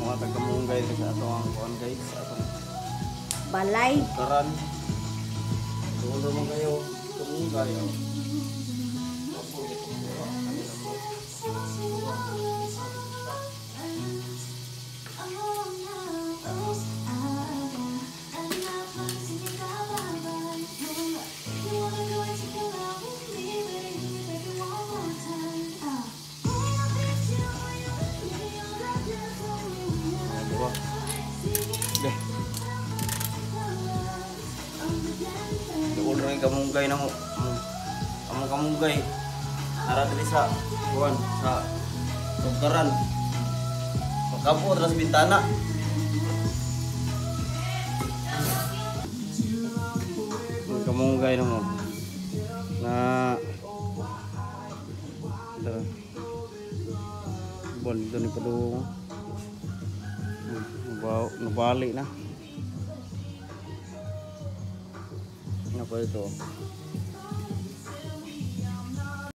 mga taga-munggay sa atong ang kuan guys, sa atong Balay. karan. Doon naman kayo, tumunggay. Deh. Doon rin kamunggay na mo. Among kamunggay. Nara diri sa kuan sa tugkaran. Pagkapo terus bintana. Kamunggay na mo. Na bon dito ni padung. Nabali na. Ano pa ito?